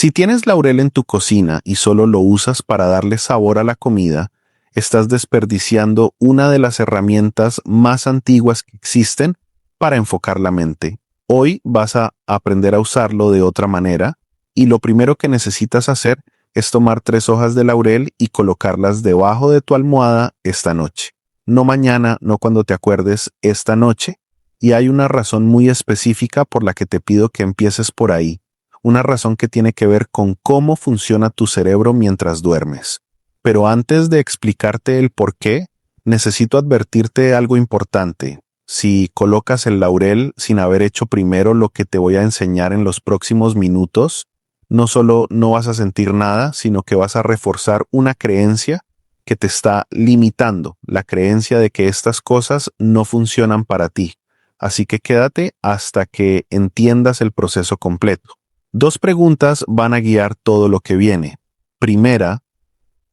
Si tienes laurel en tu cocina y solo lo usas para darle sabor a la comida, estás desperdiciando una de las herramientas más antiguas que existen para enfocar la mente. Hoy vas a aprender a usarlo de otra manera y lo primero que necesitas hacer es tomar 3 hojas de laurel y colocarlas debajo de tu almohada esta noche. No mañana, no cuando te acuerdes, esta noche. Y hay una razón muy específica por la que te pido que empieces por ahí. Una razón que tiene que ver con cómo funciona tu cerebro mientras duermes. Pero antes de explicarte el por qué, necesito advertirte algo importante. Si colocas el laurel sin haber hecho primero lo que te voy a enseñar en los próximos minutos, no solo no vas a sentir nada, sino que vas a reforzar una creencia que te está limitando, la creencia de que estas cosas no funcionan para ti. Así que quédate hasta que entiendas el proceso completo. 2 preguntas van a guiar todo lo que viene. Primera,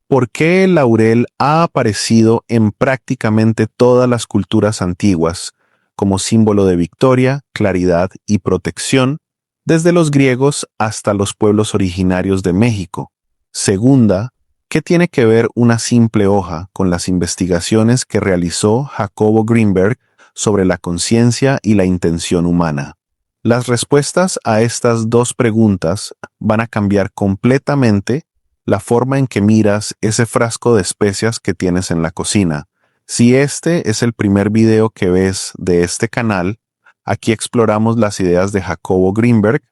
¿por qué el laurel ha aparecido en prácticamente todas las culturas antiguas como símbolo de victoria, claridad y protección, desde los griegos hasta los pueblos originarios de México? Segunda, ¿qué tiene que ver una simple hoja con las investigaciones que realizó Jacobo Greenberg sobre la conciencia y la intención humana? Las respuestas a estas 2 preguntas van a cambiar completamente la forma en que miras ese frasco de especias que tienes en la cocina. Si este es el primer video que ves de este canal, aquí exploramos las ideas de Jacobo Greenberg,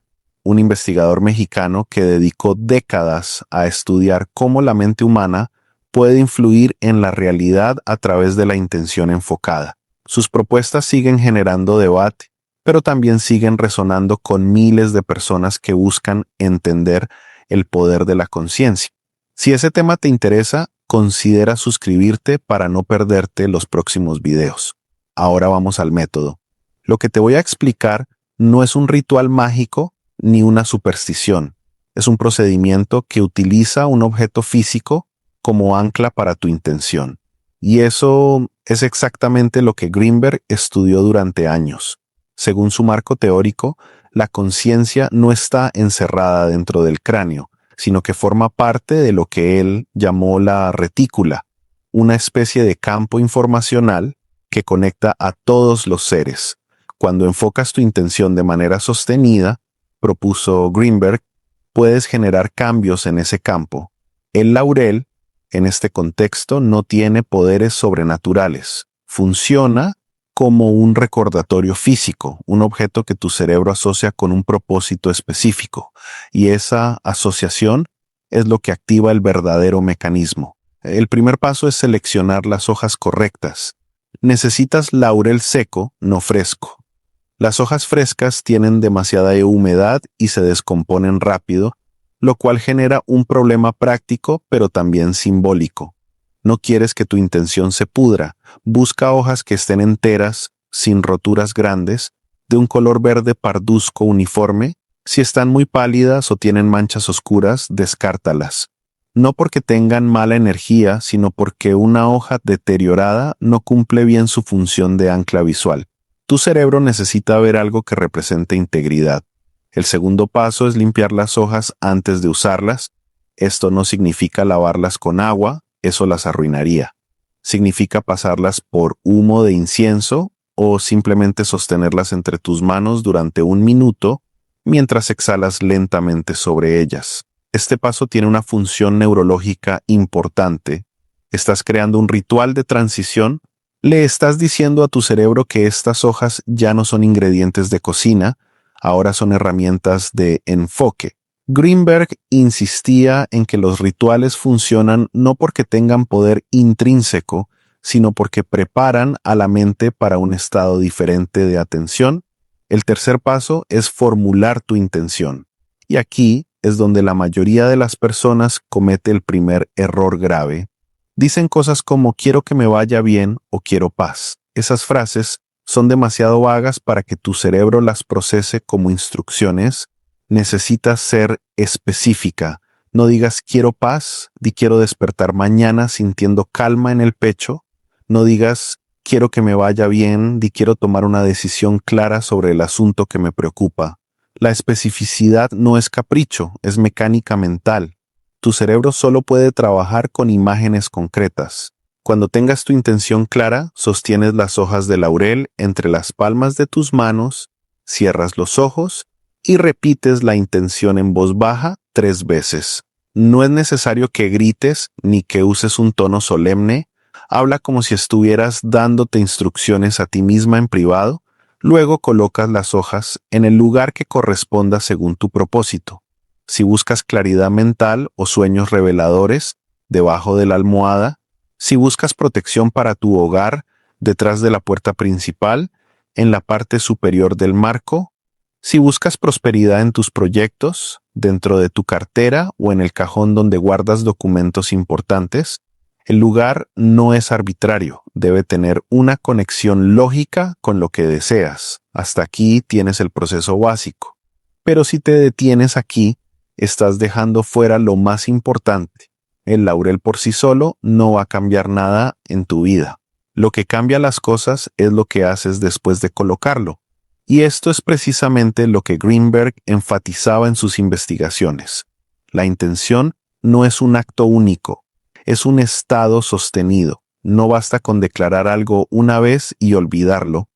un investigador mexicano que dedicó décadas a estudiar cómo la mente humana puede influir en la realidad a través de la intención enfocada. Sus propuestas siguen generando debate, pero también siguen resonando con miles de personas que buscan entender el poder de la conciencia. Si ese tema te interesa, considera suscribirte para no perderte los próximos videos. Ahora vamos al método. Lo que te voy a explicar no es un ritual mágico ni una superstición. Es un procedimiento que utiliza un objeto físico como ancla para tu intención. Y eso es exactamente lo que Greenberg estudió durante años. Según su marco teórico, la conciencia no está encerrada dentro del cráneo, sino que forma parte de lo que él llamó la retícula, una especie de campo informacional que conecta a todos los seres. Cuando enfocas tu intención de manera sostenida, propuso Greenberg, puedes generar cambios en ese campo. El laurel, en este contexto, no tiene poderes sobrenaturales. Funciona como un recordatorio físico, un objeto que tu cerebro asocia con un propósito específico, y esa asociación es lo que activa el verdadero mecanismo. El primer paso es seleccionar las hojas correctas. Necesitas laurel seco, no fresco. Las hojas frescas tienen demasiada humedad y se descomponen rápido, lo cual genera un problema práctico, pero también simbólico. No quieres que tu intención se pudra. Busca hojas que estén enteras, sin roturas grandes, de un color verde parduzco uniforme. Si están muy pálidas o tienen manchas oscuras, descártalas. No porque tengan mala energía, sino porque una hoja deteriorada no cumple bien su función de ancla visual. Tu cerebro necesita ver algo que represente integridad. El segundo paso es limpiar las hojas antes de usarlas. Esto no significa lavarlas con agua, eso las arruinaría. Significa pasarlas por humo de incienso o simplemente sostenerlas entre tus manos durante 1 minuto mientras exhalas lentamente sobre ellas. Este paso tiene una función neurológica importante. Estás creando un ritual de transición. Le estás diciendo a tu cerebro que estas hojas ya no son ingredientes de cocina, ahora son herramientas de enfoque. Greenberg insistía en que los rituales funcionan no porque tengan poder intrínseco, sino porque preparan a la mente para un estado diferente de atención. El tercer paso es formular tu intención. Y aquí es donde la mayoría de las personas comete el primer error grave. Dicen cosas como quiero que me vaya bien o quiero paz. Esas frases son demasiado vagas para que tu cerebro las procese como instrucciones. Necesitas ser específica. No digas quiero paz, di quiero despertar mañana sintiendo calma en el pecho. No digas quiero que me vaya bien, di quiero tomar una decisión clara sobre el asunto que me preocupa. La especificidad no es capricho, es mecánica mental. Tu cerebro solo puede trabajar con imágenes concretas. Cuando tengas tu intención clara, sostienes las hojas de laurel entre las palmas de tus manos, cierras los ojos y repites la intención en voz baja 3 veces. No es necesario que grites ni que uses un tono solemne. Habla como si estuvieras dándote instrucciones a ti misma en privado. Luego colocas las hojas en el lugar que corresponda según tu propósito. Si buscas claridad mental o sueños reveladores, debajo de la almohada. Si buscas protección para tu hogar, detrás de la puerta principal, en la parte superior del marco. Si buscas prosperidad en tus proyectos, dentro de tu cartera o en el cajón donde guardas documentos importantes, el lugar no es arbitrario, debe tener una conexión lógica con lo que deseas. Hasta aquí tienes el proceso básico. Pero si te detienes aquí, estás dejando fuera lo más importante. El laurel por sí solo no va a cambiar nada en tu vida. Lo que cambia las cosas es lo que haces después de colocarlo. Y esto es precisamente lo que Greenberg enfatizaba en sus investigaciones. La intención no es un acto único, es un estado sostenido. No basta con declarar algo una vez y olvidarlo.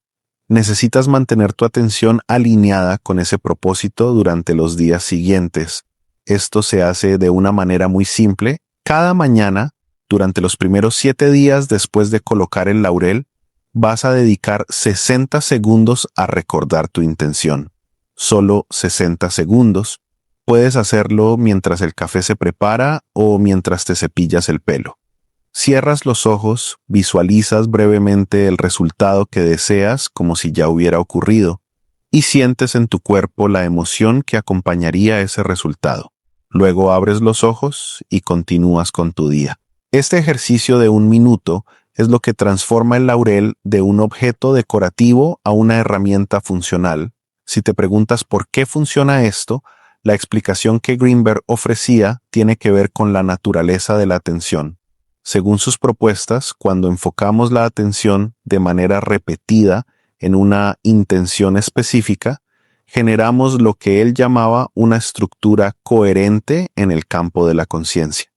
Necesitas mantener tu atención alineada con ese propósito durante los días siguientes. Esto se hace de una manera muy simple. Cada mañana, durante los primeros 7 días después de colocar el laurel, vas a dedicar 60 segundos a recordar tu intención. Solo 60 segundos. Puedes hacerlo mientras el café se prepara o mientras te cepillas el pelo. Cierras los ojos, visualizas brevemente el resultado que deseas como si ya hubiera ocurrido y sientes en tu cuerpo la emoción que acompañaría ese resultado. Luego abres los ojos y continúas con tu día. Este ejercicio de 1 minuto es lo que transforma el laurel de un objeto decorativo a una herramienta funcional. Si te preguntas por qué funciona esto, la explicación que Greenberg ofrecía tiene que ver con la naturaleza de la atención. Según sus propuestas, cuando enfocamos la atención de manera repetida en una intención específica, generamos lo que él llamaba una estructura coherente en el campo de la conciencia.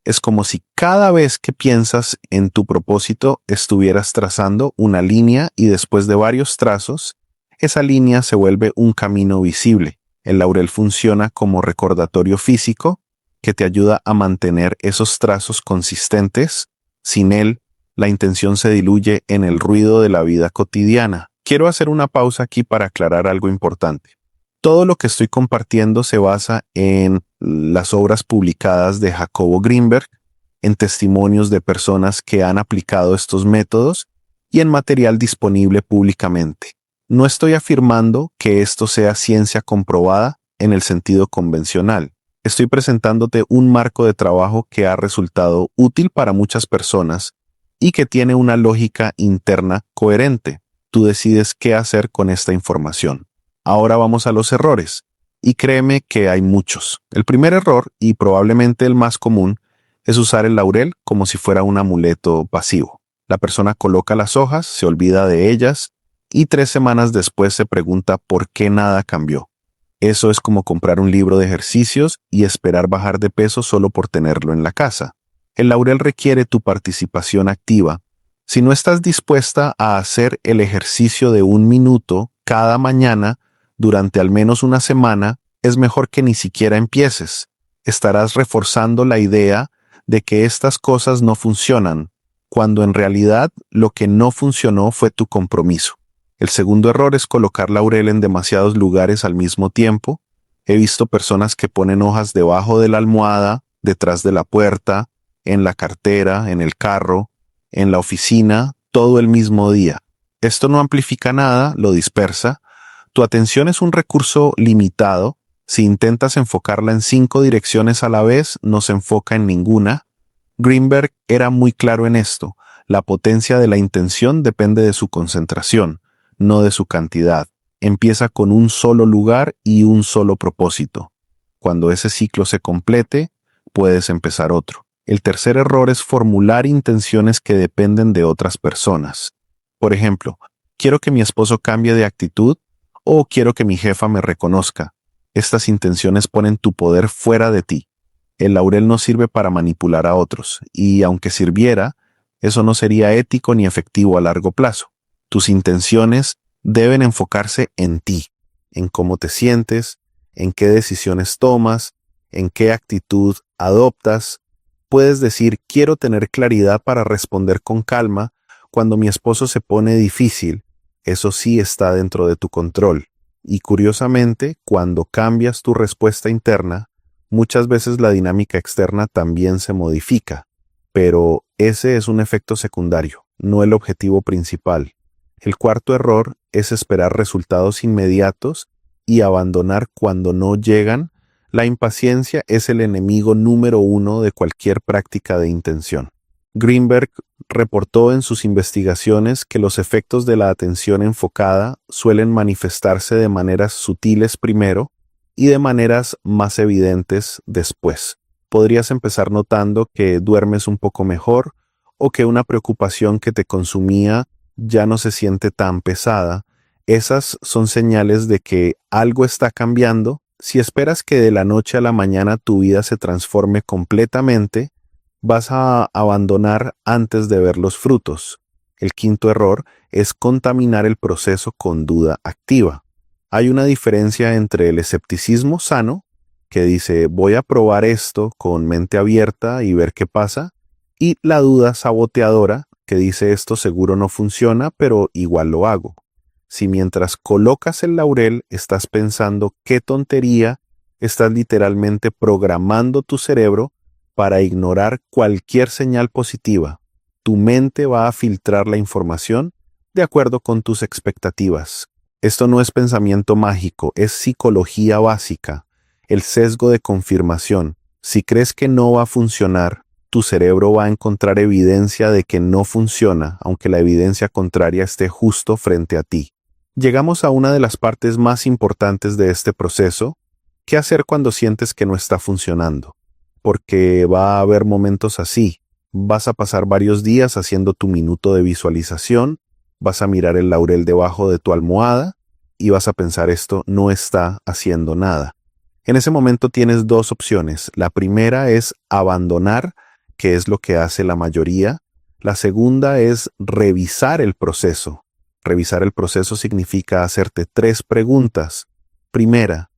Es como si cada vez que piensas en tu propósito estuvieras trazando una línea y después de varios trazos, esa línea se vuelve un camino visible. El laurel funciona como recordatorio físico que te ayuda a mantener esos trazos consistentes. Sin él, la intención se diluye en el ruido de la vida cotidiana. Quiero hacer una pausa aquí para aclarar algo importante. Todo lo que estoy compartiendo se basa en las obras publicadas de Jacobo Greenberg, en testimonios de personas que han aplicado estos métodos y en material disponible públicamente. No estoy afirmando que esto sea ciencia comprobada en el sentido convencional. Estoy presentándote un marco de trabajo que ha resultado útil para muchas personas y que tiene una lógica interna coherente. Tú decides qué hacer con esta información. Ahora vamos a los errores, y créeme que hay muchos. El primer error, y probablemente el más común, es usar el laurel como si fuera un amuleto pasivo. La persona coloca las hojas, se olvida de ellas, y 3 semanas después se pregunta por qué nada cambió. Eso es como comprar un libro de ejercicios y esperar bajar de peso solo por tenerlo en la casa. El laurel requiere tu participación activa. Si no estás dispuesta a hacer el ejercicio de 1 minuto cada mañana, durante al menos una semana, es mejor que ni siquiera empieces. Estarás reforzando la idea de que estas cosas no funcionan, cuando en realidad lo que no funcionó fue tu compromiso. El segundo error es colocar laurel en demasiados lugares al mismo tiempo. He visto personas que ponen hojas debajo de la almohada, detrás de la puerta, en la cartera, en el carro, en la oficina, todo el mismo día. Esto no amplifica nada, lo dispersa. Tu atención es un recurso limitado. Si intentas enfocarla en 5 direcciones a la vez, no se enfoca en ninguna. Greenberg era muy claro en esto. La potencia de la intención depende de su concentración, no de su cantidad. Empieza con un solo lugar y un solo propósito. Cuando ese ciclo se complete, puedes empezar otro. El tercer error es formular intenciones que dependen de otras personas. Por ejemplo, quiero que mi esposo cambie de actitud o quiero que mi jefa me reconozca. Estas intenciones ponen tu poder fuera de ti. El laurel no sirve para manipular a otros, y aunque sirviera, eso no sería ético ni efectivo a largo plazo. Tus intenciones deben enfocarse en ti, en cómo te sientes, en qué decisiones tomas, en qué actitud adoptas. Puedes decir, quiero tener claridad para responder con calma cuando mi esposo se pone difícil. Eso sí está dentro de tu control. Y curiosamente, cuando cambias tu respuesta interna, muchas veces la dinámica externa también se modifica. Pero ese es un efecto secundario, no el objetivo principal. El cuarto error es esperar resultados inmediatos y abandonar cuando no llegan. La impaciencia es el enemigo número uno de cualquier práctica de intención. Greenberg reportó en sus investigaciones que los efectos de la atención enfocada suelen manifestarse de maneras sutiles primero y de maneras más evidentes después. Podrías empezar notando que duermes un poco mejor o que una preocupación que te consumía ya no se siente tan pesada. Esas son señales de que algo está cambiando. Si esperas que de la noche a la mañana tu vida se transforme completamente, vas a abandonar antes de ver los frutos. El quinto error es contaminar el proceso con duda activa. Hay una diferencia entre el escepticismo sano, que dice voy a probar esto con mente abierta y ver qué pasa, y la duda saboteadora, que dice esto seguro no funciona, pero igual lo hago. Si mientras colocas el laurel estás pensando qué tontería, estás literalmente programando tu cerebro para ignorar cualquier señal positiva. Tu mente va a filtrar la información de acuerdo con tus expectativas. Esto no es pensamiento mágico, es psicología básica, el sesgo de confirmación. Si crees que no va a funcionar, tu cerebro va a encontrar evidencia de que no funciona, aunque la evidencia contraria esté justo frente a ti. Llegamos a una de las partes más importantes de este proceso. ¿Qué hacer cuando sientes que no está funcionando? Porque va a haber momentos así. Vas a pasar varios días haciendo tu minuto de visualización, vas a mirar el laurel debajo de tu almohada y vas a pensar esto no está haciendo nada. En ese momento tienes dos opciones. La primera es abandonar, que es lo que hace la mayoría. La segunda es revisar el proceso. Revisar el proceso significa hacerte 3 preguntas. Primera,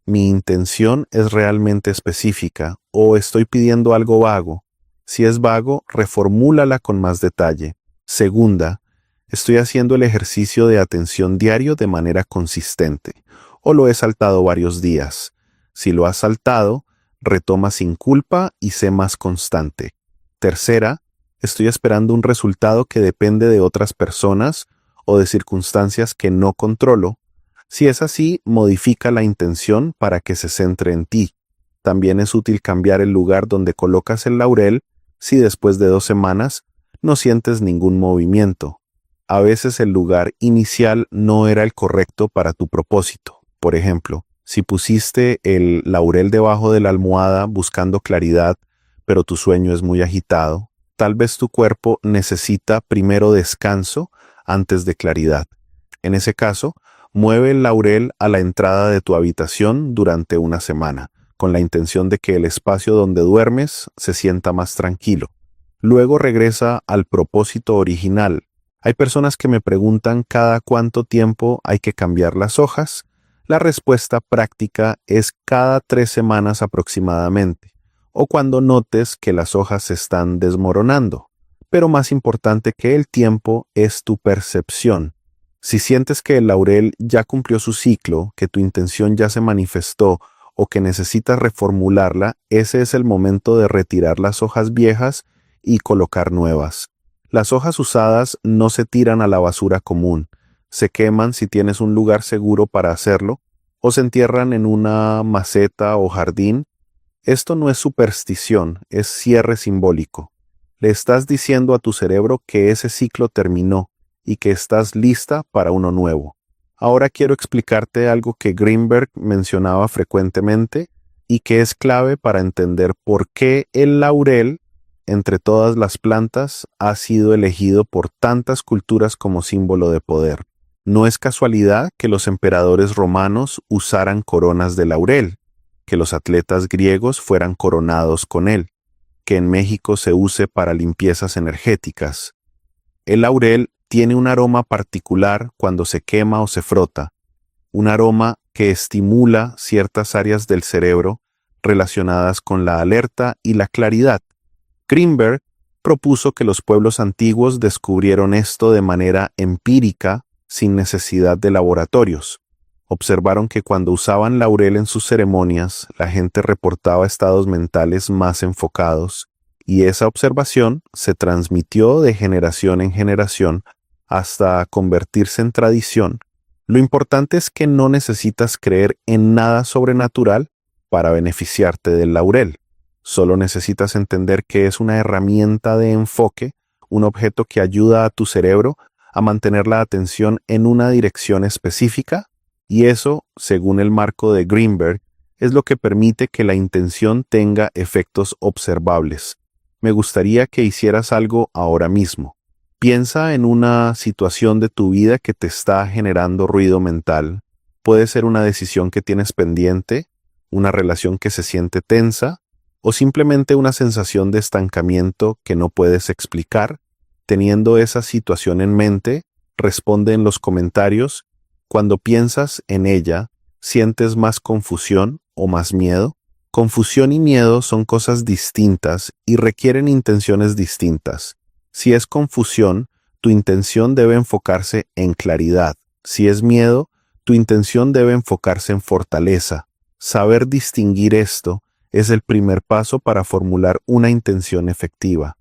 ¿mi intención es realmente específica o estoy pidiendo algo vago? Si es vago, reformúlala con más detalle. Segunda, ¿estoy haciendo el ejercicio de atención diario de manera consistente o lo he saltado varios días? Si lo has saltado, retoma sin culpa y sé más constante. Tercera, ¿estoy esperando un resultado que depende de otras personas o de circunstancias que no controlo? Si es así, modifica la intención para que se centre en ti. También es útil cambiar el lugar donde colocas el laurel si después de 2 semanas no sientes ningún movimiento. A veces el lugar inicial no era el correcto para tu propósito. Por ejemplo, si pusiste el laurel debajo de la almohada buscando claridad, pero tu sueño es muy agitado, tal vez tu cuerpo necesita primero descanso antes de claridad. En ese caso, mueve el laurel a la entrada de tu habitación durante una semana, con la intención de que el espacio donde duermes se sienta más tranquilo. Luego regresa al propósito original. Hay personas que me preguntan cada cuánto tiempo hay que cambiar las hojas. La respuesta práctica es cada 3 semanas aproximadamente, o cuando notes que las hojas se están desmoronando. Pero más importante que el tiempo es tu percepción. Si sientes que el laurel ya cumplió su ciclo, que tu intención ya se manifestó o que necesitas reformularla, ese es el momento de retirar las hojas viejas y colocar nuevas. Las hojas usadas no se tiran a la basura común, se queman si tienes un lugar seguro para hacerlo, o se entierran en una maceta o jardín. Esto no es superstición, es cierre simbólico. Le estás diciendo a tu cerebro que ese ciclo terminó y que estás lista para uno nuevo. Ahora quiero explicarte algo que Greenberg mencionaba frecuentemente y que es clave para entender por qué el laurel, entre todas las plantas, ha sido elegido por tantas culturas como símbolo de poder. No es casualidad que los emperadores romanos usaran coronas de laurel, que los atletas griegos fueran coronados con él, que en México se use para limpiezas energéticas. El laurel tiene un aroma particular cuando se quema o se frota, un aroma que estimula ciertas áreas del cerebro relacionadas con la alerta y la claridad. Greenberg propuso que los pueblos antiguos descubrieron esto de manera empírica, sin necesidad de laboratorios. Observaron que cuando usaban laurel en sus ceremonias, la gente reportaba estados mentales más enfocados, y esa observación se transmitió de generación en generación hasta convertirse en tradición. Lo importante es que no necesitas creer en nada sobrenatural para beneficiarte del laurel. Solo necesitas entender que es una herramienta de enfoque, un objeto que ayuda a tu cerebro a mantener la atención en una dirección específica, y eso, según el marco de Greenberg, es lo que permite que la intención tenga efectos observables. Me gustaría que hicieras algo ahora mismo. Piensa en una situación de tu vida que te está generando ruido mental. Puede ser una decisión que tienes pendiente, una relación que se siente tensa, o simplemente una sensación de estancamiento que no puedes explicar. Teniendo esa situación en mente, responde en los comentarios. Cuando piensas en ella, ¿sientes más confusión o más miedo? Confusión y miedo son cosas distintas y requieren intenciones distintas. Si es confusión, tu intención debe enfocarse en claridad. Si es miedo, tu intención debe enfocarse en fortaleza. Saber distinguir esto es el primer paso para formular una intención efectiva.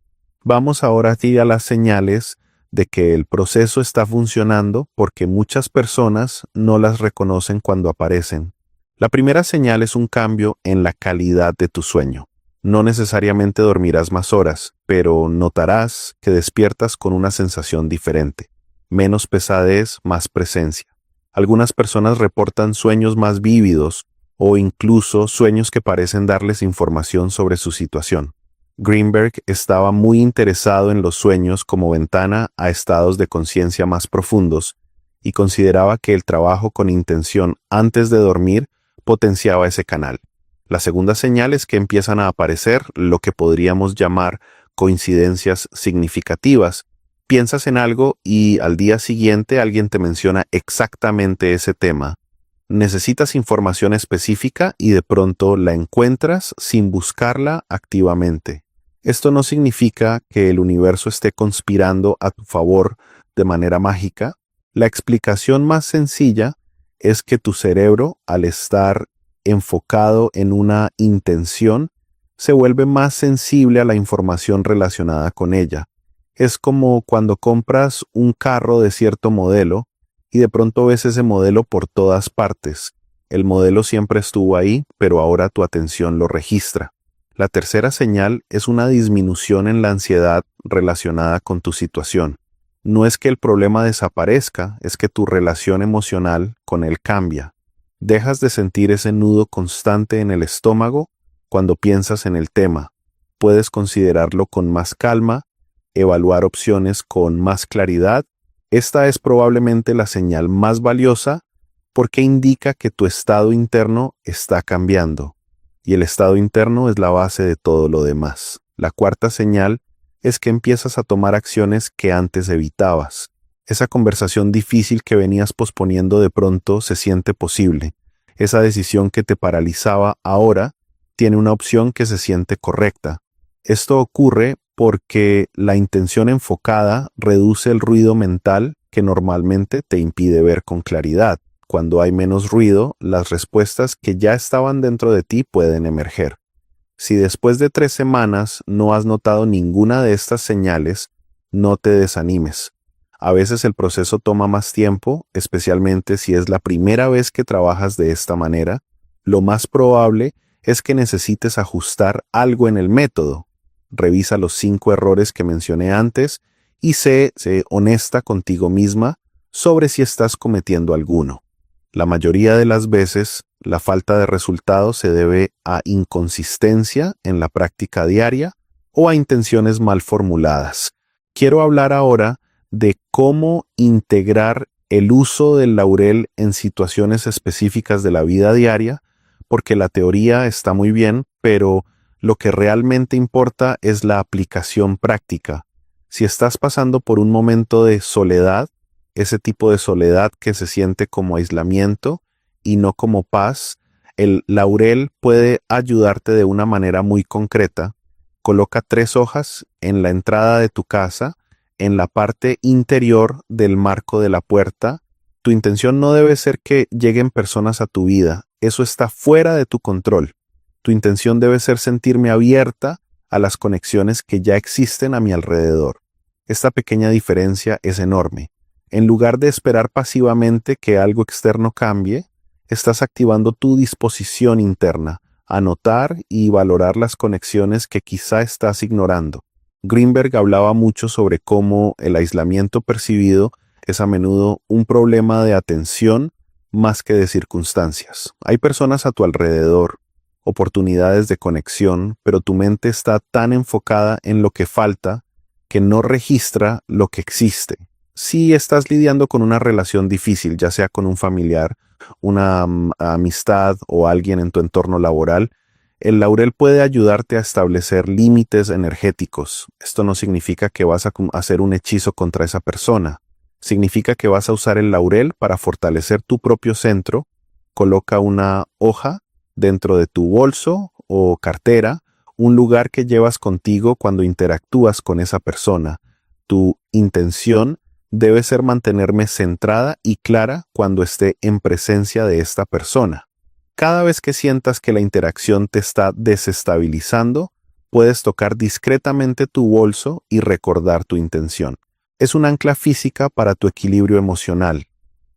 Vamos ahora a las señales de que el proceso está funcionando porque muchas personas no las reconocen cuando aparecen. La primera señal es un cambio en la calidad de tu sueño. No necesariamente dormirás más horas, pero notarás que despiertas con una sensación diferente. Menos pesadez, más presencia. Algunas personas reportan sueños más vívidos o incluso sueños que parecen darles información sobre su situación. Greenberg estaba muy interesado en los sueños como ventana a estados de conciencia más profundos y consideraba que el trabajo con intención antes de dormir potenciaba ese canal. La segunda señal es que empiezan a aparecer lo que podríamos llamar coincidencias significativas. Piensas en algo y al día siguiente alguien te menciona exactamente ese tema. Necesitas información específica y de pronto la encuentras sin buscarla activamente. Esto no significa que el universo esté conspirando a tu favor de manera mágica. La explicación más sencilla es que tu cerebro, al estar enfocado en una intención, se vuelve más sensible a la información relacionada con ella. Es como cuando compras un carro de cierto modelo y de pronto ves ese modelo por todas partes. El modelo siempre estuvo ahí, pero ahora tu atención lo registra. La tercera señal es una disminución en la ansiedad relacionada con tu situación. No es que el problema desaparezca, es que tu relación emocional con él cambia. Dejas de sentir ese nudo constante en el estómago cuando piensas en el tema. Puedes considerarlo con más calma, evaluar opciones con más claridad. Esta es probablemente la señal más valiosa porque indica que tu estado interno está cambiando. Y el estado interno es la base de todo lo demás. La cuarta señal es que empiezas a tomar acciones que antes evitabas. Esa conversación difícil que venías posponiendo de pronto se siente posible. Esa decisión que te paralizaba ahora tiene una opción que se siente correcta. Esto ocurre porque la intención enfocada reduce el ruido mental que normalmente te impide ver con claridad. Cuando hay menos ruido, las respuestas que ya estaban dentro de ti pueden emerger. Si después de 3 semanas no has notado ninguna de estas señales, no te desanimes. A veces el proceso toma más tiempo, especialmente si es la primera vez que trabajas de esta manera. Lo más probable es que necesites ajustar algo en el método. Revisa los 5 errores que mencioné antes y sé honesta contigo misma sobre si estás cometiendo alguno. La mayoría de las veces, la falta de resultados se debe a inconsistencia en la práctica diaria o a intenciones mal formuladas. Quiero hablar ahora de cómo integrar el uso del laurel en situaciones específicas de la vida diaria, porque la teoría está muy bien, pero lo que realmente importa es la aplicación práctica. Si estás pasando por un momento de soledad, ese tipo de soledad que se siente como aislamiento y no como paz, el laurel puede ayudarte de una manera muy concreta. Coloca 3 hojas en la entrada de tu casa, en la parte interior del marco de la puerta. Tu intención no debe ser que lleguen personas a tu vida. Eso está fuera de tu control. Tu intención debe ser sentirme abierta a las conexiones que ya existen a mi alrededor. Esta pequeña diferencia es enorme. En lugar de esperar pasivamente que algo externo cambie, estás activando tu disposición interna a notar y valorar las conexiones que quizá estás ignorando. Greenberg hablaba mucho sobre cómo el aislamiento percibido es a menudo un problema de atención más que de circunstancias. Hay personas a tu alrededor, oportunidades de conexión, pero tu mente está tan enfocada en lo que falta que no registra lo que existe. Si estás lidiando con una relación difícil, ya sea con un familiar, una amistad o alguien en tu entorno laboral, el laurel puede ayudarte a establecer límites energéticos. Esto no significa que vas a hacer un hechizo contra esa persona. Significa que vas a usar el laurel para fortalecer tu propio centro. Coloca una hoja dentro de tu bolso o cartera, un lugar que llevas contigo cuando interactúas con esa persona. Tu intención debe ser mantenerme centrada y clara cuando esté en presencia de esta persona. Cada vez que sientas que la interacción te está desestabilizando, puedes tocar discretamente tu bolso y recordar tu intención. Es un ancla física para tu equilibrio emocional.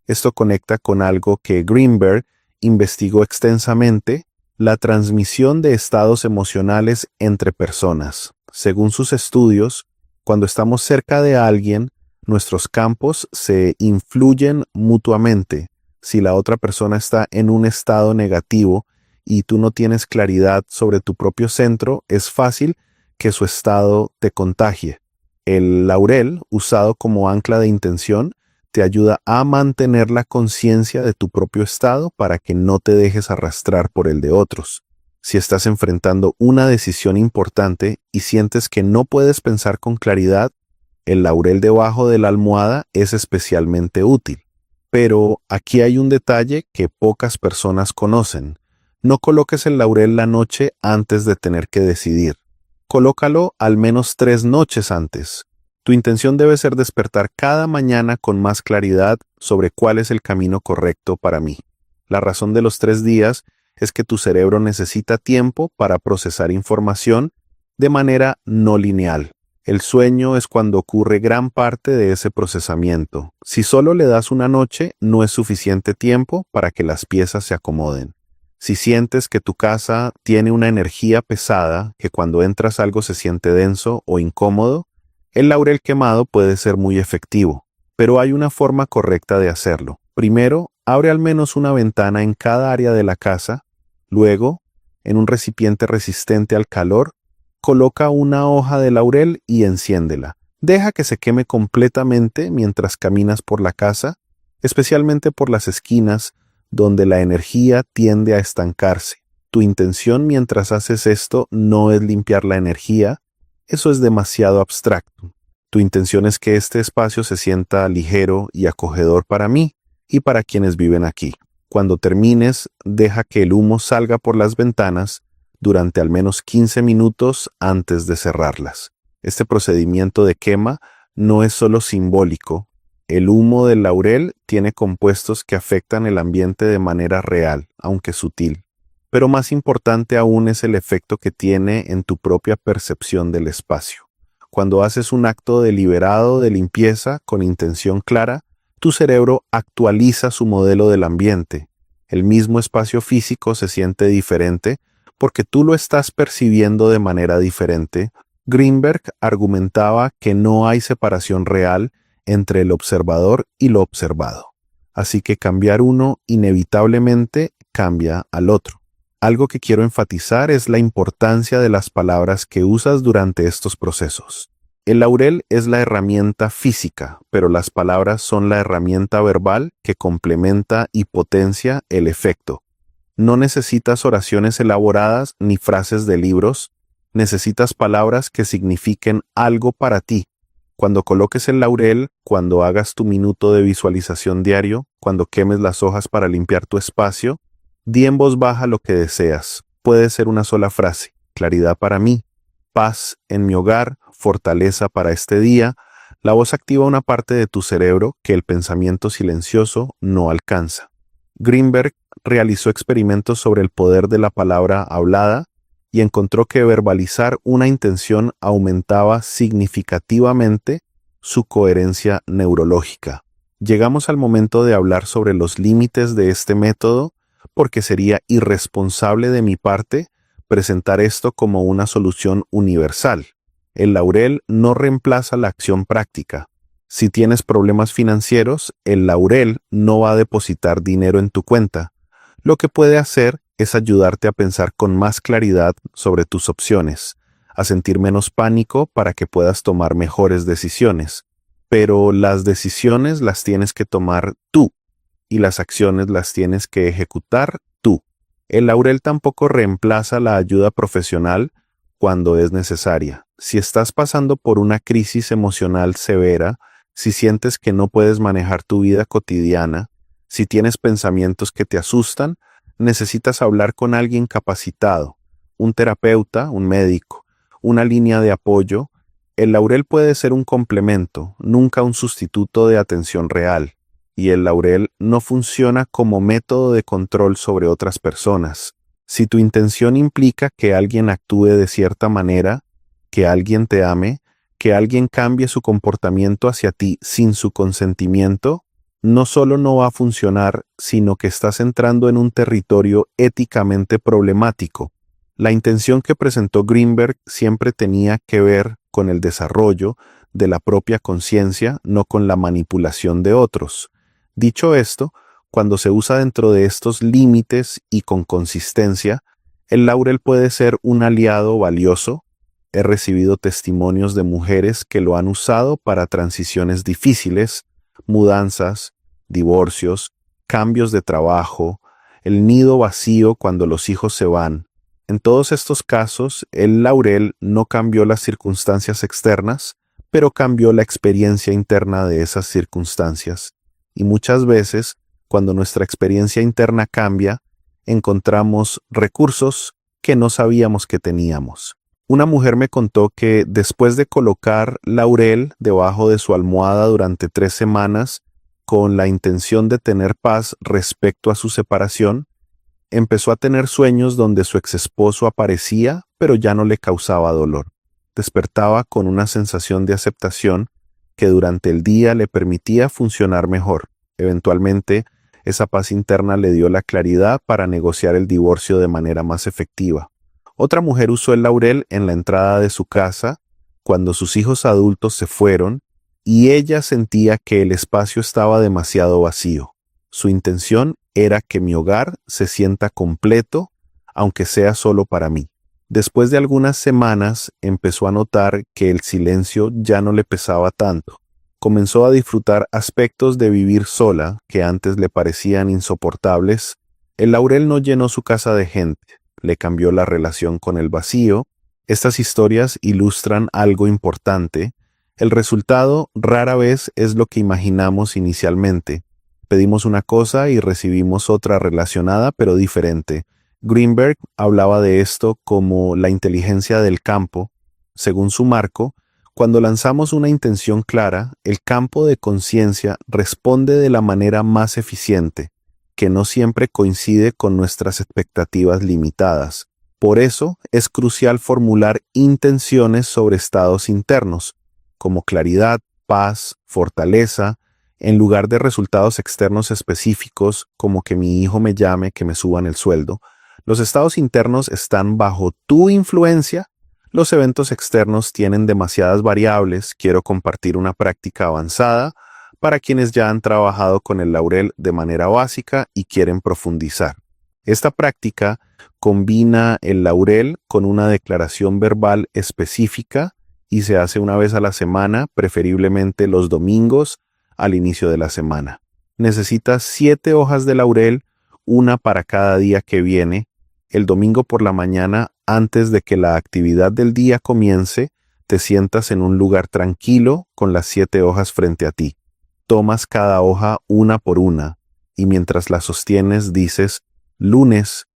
Esto conecta con algo que Greenberg investigó extensamente: la transmisión de estados emocionales entre personas. Según sus estudios, cuando estamos cerca de alguien, nuestros campos se influyen mutuamente. Si la otra persona está en un estado negativo y tú no tienes claridad sobre tu propio centro, es fácil que su estado te contagie. El laurel, usado como ancla de intención, te ayuda a mantener la conciencia de tu propio estado para que no te dejes arrastrar por el de otros. Si estás enfrentando una decisión importante y sientes que no puedes pensar con claridad, el laurel debajo de la almohada es especialmente útil. Pero aquí hay un detalle que pocas personas conocen. No coloques el laurel la noche antes de tener que decidir. Colócalo al menos 3 noches antes. Tu intención debe ser despertar cada mañana con más claridad sobre cuál es el camino correcto para mí. La razón de los 3 días es que tu cerebro necesita tiempo para procesar información de manera no lineal. El sueño es cuando ocurre gran parte de ese procesamiento. Si solo le das una noche, no es suficiente tiempo para que las piezas se acomoden. Si sientes que tu casa tiene una energía pesada, que cuando entras algo se siente denso o incómodo, el laurel quemado puede ser muy efectivo, pero hay una forma correcta de hacerlo. Primero, abre al menos una ventana en cada área de la casa. Luego, en un recipiente resistente al calor, coloca una hoja de laurel y enciéndela. Deja que se queme completamente mientras caminas por la casa, especialmente por las esquinas donde la energía tiende a estancarse. Tu intención mientras haces esto no es limpiar la energía. Eso es demasiado abstracto. Tu intención es que este espacio se sienta ligero y acogedor para mí y para quienes viven aquí. Cuando termines, deja que el humo salga por las ventanas durante al menos 15 minutos antes de cerrarlas. Este procedimiento de quema no es solo simbólico. El humo del laurel tiene compuestos que afectan el ambiente de manera real, aunque sutil. Pero más importante aún es el efecto que tiene en tu propia percepción del espacio. Cuando haces un acto deliberado de limpieza con intención clara, tu cerebro actualiza su modelo del ambiente. El mismo espacio físico se siente diferente porque tú lo estás percibiendo de manera diferente. Greenberg argumentaba que no hay separación real entre el observador y lo observado. Así que cambiar uno inevitablemente cambia al otro. Algo que quiero enfatizar es la importancia de las palabras que usas durante estos procesos. El laurel es la herramienta física, pero las palabras son la herramienta verbal que complementa y potencia el efecto. No necesitas oraciones elaboradas ni frases de libros, necesitas palabras que signifiquen algo para ti. Cuando coloques el laurel, cuando hagas tu minuto de visualización diario, cuando quemes las hojas para limpiar tu espacio, di en voz baja lo que deseas. Puede ser una sola frase: claridad para mí, paz en mi hogar, fortaleza para este día. La voz activa una parte de tu cerebro que el pensamiento silencioso no alcanza. Greenberg realizó experimentos sobre el poder de la palabra hablada y encontró que verbalizar una intención aumentaba significativamente su coherencia neurológica. Llegamos al momento de hablar sobre los límites de este método, porque sería irresponsable de mi parte presentar esto como una solución universal. El laurel no reemplaza la acción práctica. Si tienes problemas financieros, el laurel no va a depositar dinero en tu cuenta. Lo que puede hacer es ayudarte a pensar con más claridad sobre tus opciones, a sentir menos pánico para que puedas tomar mejores decisiones. Pero las decisiones las tienes que tomar tú y las acciones las tienes que ejecutar tú. El laurel tampoco reemplaza la ayuda profesional cuando es necesaria. Si estás pasando por una crisis emocional severa, si sientes que no puedes manejar tu vida cotidiana, si tienes pensamientos que te asustan, necesitas hablar con alguien capacitado, un terapeuta, un médico, una línea de apoyo. El laurel puede ser un complemento, nunca un sustituto de atención real. Y el laurel no funciona como método de control sobre otras personas. Si tu intención implica que alguien actúe de cierta manera, que alguien te ame, que alguien cambie su comportamiento hacia ti sin su consentimiento, no solo no va a funcionar, sino que estás entrando en un territorio éticamente problemático. La intención que presentó Greenberg siempre tenía que ver con el desarrollo de la propia conciencia, no con la manipulación de otros. Dicho esto, cuando se usa dentro de estos límites y con consistencia, el laurel puede ser un aliado valioso. He recibido testimonios de mujeres que lo han usado para transiciones difíciles, mudanzas, divorcios, cambios de trabajo, el nido vacío cuando los hijos se van. En todos estos casos, el laurel no cambió las circunstancias externas, pero cambió la experiencia interna de esas circunstancias. Y muchas veces, cuando nuestra experiencia interna cambia, encontramos recursos que no sabíamos que teníamos. Una mujer me contó que después de colocar laurel debajo de su almohada durante 3 semanas, con la intención de tener paz respecto a su separación, empezó a tener sueños donde su exesposo aparecía, pero ya no le causaba dolor. Despertaba con una sensación de aceptación que durante el día le permitía funcionar mejor. Eventualmente, esa paz interna le dio la claridad para negociar el divorcio de manera más efectiva. Otra mujer usó el laurel en la entrada de su casa cuando sus hijos adultos se fueron y ella sentía que el espacio estaba demasiado vacío. Su intención era que mi hogar se sienta completo, aunque sea solo para mí. Después de algunas semanas empezó a notar que el silencio ya no le pesaba tanto. Comenzó a disfrutar aspectos de vivir sola que antes le parecían insoportables. El laurel no llenó su casa de gente, le cambió la relación con el vacío. Estas historias ilustran algo importante. El resultado rara vez es lo que imaginamos inicialmente. Pedimos una cosa y recibimos otra relacionada pero diferente. Greenberg hablaba de esto como la inteligencia del campo. Según su marco, cuando lanzamos una intención clara, el campo de conciencia responde de la manera más eficiente, que no siempre coincide con nuestras expectativas limitadas. Por eso es crucial formular intenciones sobre estados internos, como claridad, paz, fortaleza, en lugar de resultados externos específicos como que mi hijo me llame, que me suban el sueldo. Los estados internos están bajo tu influencia. Los eventos externos tienen demasiadas variables. Quiero compartir una práctica avanzada para quienes ya han trabajado con el laurel de manera básica y quieren profundizar. Esta práctica combina el laurel con una declaración verbal específica y se hace una vez a la semana, preferiblemente los domingos al inicio de la semana. Necesitas 7 hojas de laurel, una para cada día que viene. El domingo por la mañana, antes de que la actividad del día comience, te sientas en un lugar tranquilo con las 7 hojas frente a ti. Tomas cada hoja una por una y mientras la sostienes dices: lunes,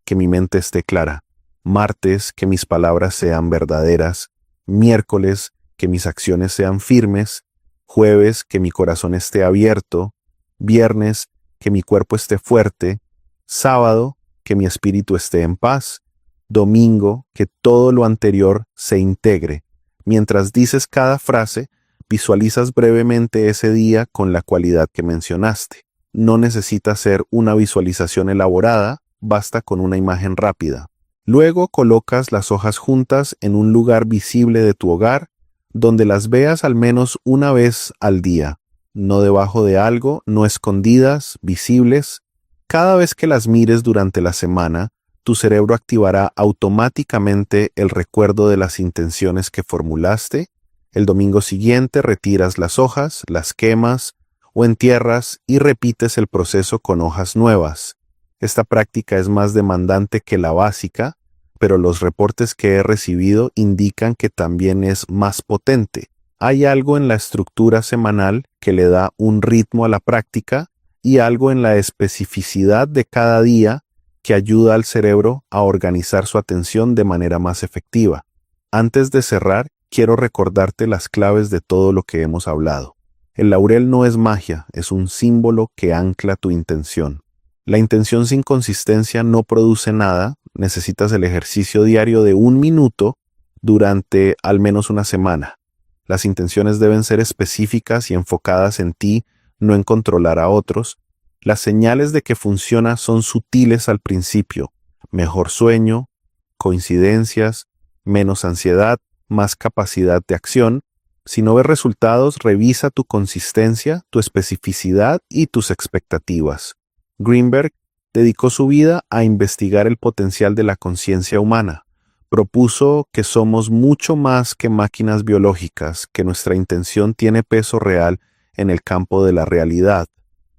que mi mente esté clara; martes, que mis palabras sean verdaderas; miércoles, que mis acciones sean firmes; jueves, que mi corazón esté abierto; viernes, que mi cuerpo esté fuerte; sábado, que mi espíritu esté en paz; domingo, que todo lo anterior se integre. Mientras dices cada frase, visualizas brevemente ese día con la cualidad que mencionaste. No necesita ser una visualización elaborada, basta con una imagen rápida. Luego colocas las hojas juntas en un lugar visible de tu hogar, donde las veas al menos una vez al día. No debajo de algo, no escondidas, visibles. Cada vez que las mires durante la semana, tu cerebro activará automáticamente el recuerdo de las intenciones que formulaste. El domingo siguiente retiras las hojas, las quemas o entierras y repites el proceso con hojas nuevas. Esta práctica es más demandante que la básica, pero los reportes que he recibido indican que también es más potente. Hay algo en la estructura semanal que le da un ritmo a la práctica y algo en la especificidad de cada día que ayuda al cerebro a organizar su atención de manera más efectiva. Antes de cerrar, quiero recordarte las claves de todo lo que hemos hablado. El laurel no es magia, es un símbolo que ancla tu intención. La intención sin consistencia no produce nada, necesitas el ejercicio diario de 1 minuto durante al menos una semana. Las intenciones deben ser específicas y enfocadas en ti, no en controlar a otros. Las señales de que funciona son sutiles al principio: mejor sueño, coincidencias, menos ansiedad, más capacidad de acción. Si no ves resultados, revisa tu consistencia, tu especificidad y tus expectativas. Greenberg dedicó su vida a investigar el potencial de la conciencia humana. Propuso que somos mucho más que máquinas biológicas, que nuestra intención tiene peso real en el campo de la realidad.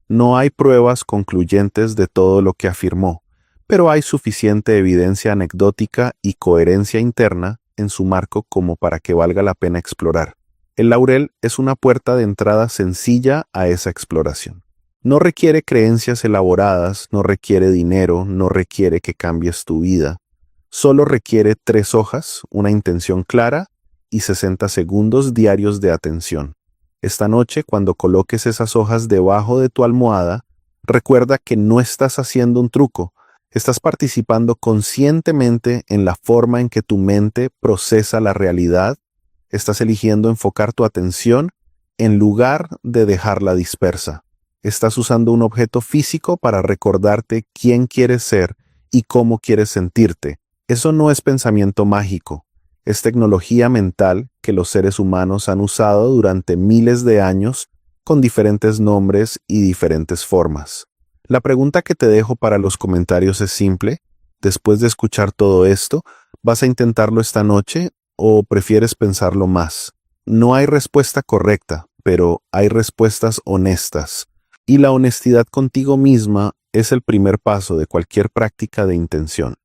No hay pruebas concluyentes de todo lo que afirmó, pero hay suficiente evidencia anecdótica y coherencia interna en su marco como para que valga la pena explorar. El laurel es una puerta de entrada sencilla a esa exploración. No requiere creencias elaboradas, no requiere dinero, no requiere que cambies tu vida. Solo requiere 3 hojas, una intención clara y 60 segundos diarios de atención. Esta noche, cuando coloques esas hojas debajo de tu almohada, recuerda que no estás haciendo un truco. Estás participando conscientemente en la forma en que tu mente procesa la realidad. Estás eligiendo enfocar tu atención en lugar de dejarla dispersa. Estás usando un objeto físico para recordarte quién quieres ser y cómo quieres sentirte. Eso no es pensamiento mágico. Es tecnología mental que los seres humanos han usado durante miles de años con diferentes nombres y diferentes formas. La pregunta que te dejo para los comentarios es simple. Después de escuchar todo esto, ¿vas a intentarlo esta noche o prefieres pensarlo más? No hay respuesta correcta, pero hay respuestas honestas. Y la honestidad contigo misma es el primer paso de cualquier práctica de intención.